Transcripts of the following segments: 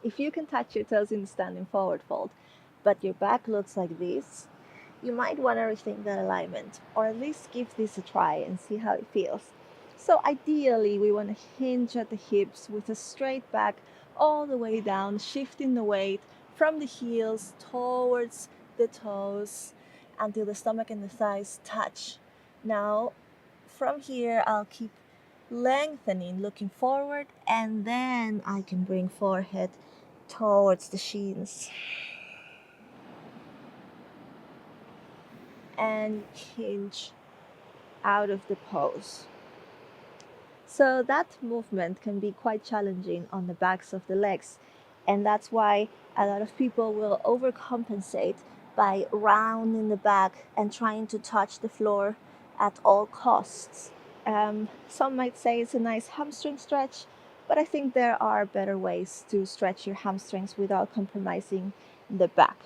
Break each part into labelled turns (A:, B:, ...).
A: If you can touch your toes in the standing forward fold, but your back looks like this, you might want to rethink that alignment, or at least give this a try and see how it feels. So ideally, we want to hinge at the hips with a straight back all the way down, shifting the weight from the heels towards the toes until the stomach and the thighs touch. Now, from here, I'll keep lengthening, looking forward, and then I can bring forehead towards the shins and hinge out of the pose. So that movement can be quite challenging on the backs of the legs, and that's why a lot of people will overcompensate by rounding the back and trying to touch the floor at all costs. Some might say it's a nice hamstring stretch, but I think there are better ways to stretch your hamstrings without compromising the back.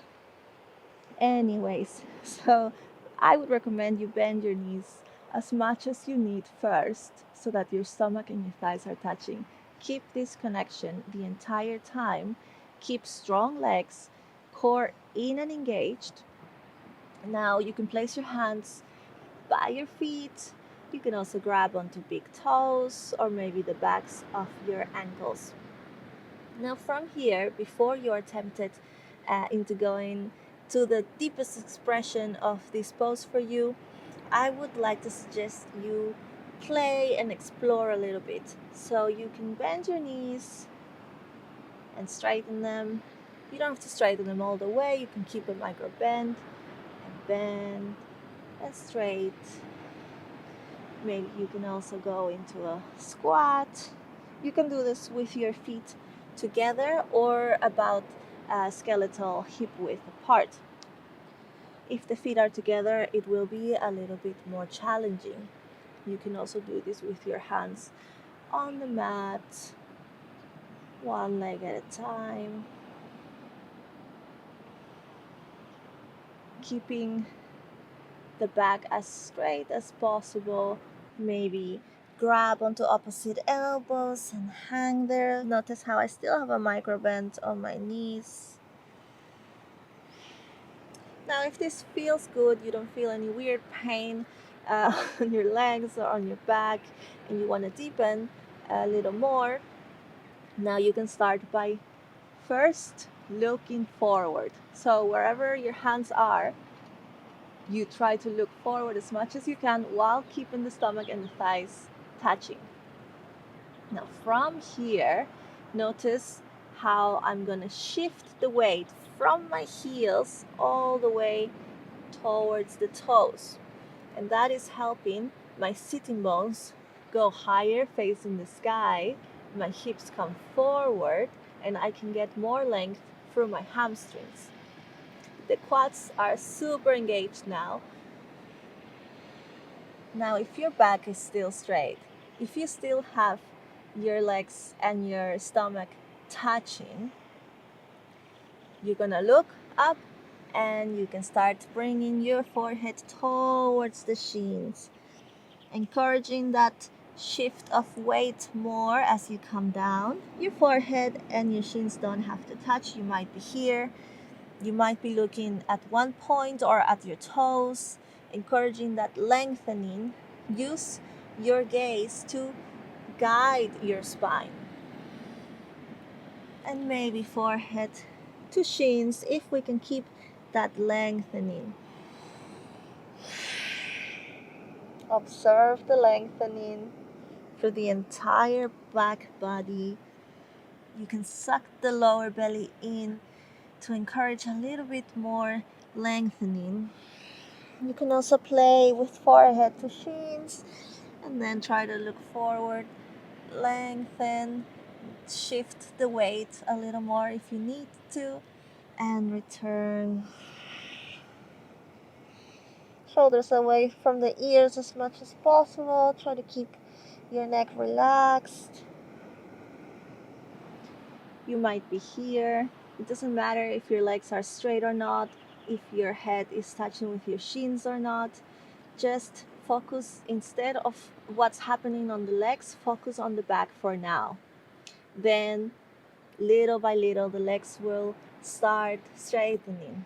A: Anyways, so I would recommend you bend your knees as much as you need first so that your stomach and your thighs are touching. Keep this connection the entire time. Keep strong legs, core in and engaged. Now you can place your hands by your feet. You can also grab onto big toes or maybe the backs of your ankles. Now, from here, before you're tempted into going to the deepest expression of this pose for you, I would like to suggest you play and explore a little bit. So you can bend your knees and straighten them. You don't have to straighten them all the way. You can keep a micro bend and straight. Maybe you can also go into a squat. You can do this with your feet together or about skeletal hip width apart. If the feet are together, it will be a little bit more challenging. You can also do this with your hands on the mat, one leg at a time, keeping the back as straight as possible. Maybe grab onto opposite elbows and hang there. Notice how I still have a micro bend on my knees. Now, if this feels good, you don't feel any weird pain on your legs or on your back, and you want to deepen a little more, now you can start by first looking forward. So, wherever your hands are, you try to look forward as much as you can while keeping the stomach and the thighs touching. Now, from here, notice how I'm going to shift the weight from my heels all the way towards the toes. And that is helping my sitting bones go higher, facing the sky. My hips come forward, and I can get more length through my hamstrings. The quads are super engaged now. Now, if your back is still straight, if you still have your legs and your stomach touching, you're gonna look up and you can start bringing your forehead towards the shins, encouraging that shift of weight more as you come down. Your forehead and your shins don't have to touch. You might be here, you might be looking at one point or at your toes, encouraging that lengthening. Use your gaze to guide your spine. And maybe forehead to shins if we can keep that lengthening. Observe the lengthening through the entire back body. You can suck the lower belly in to encourage a little bit more lengthening. You can also play with forehead to shins and then try to look forward, lengthen, shift the weight a little more if you need to, and return. Shoulders away from the ears as much as possible. Try to keep your neck relaxed. You might be here. It doesn't matter if your legs are straight or not, if your head is touching with your shins or not. Just focus, instead of what's happening on the legs, focus on the back for now. Then Little by little, the legs will start straightening.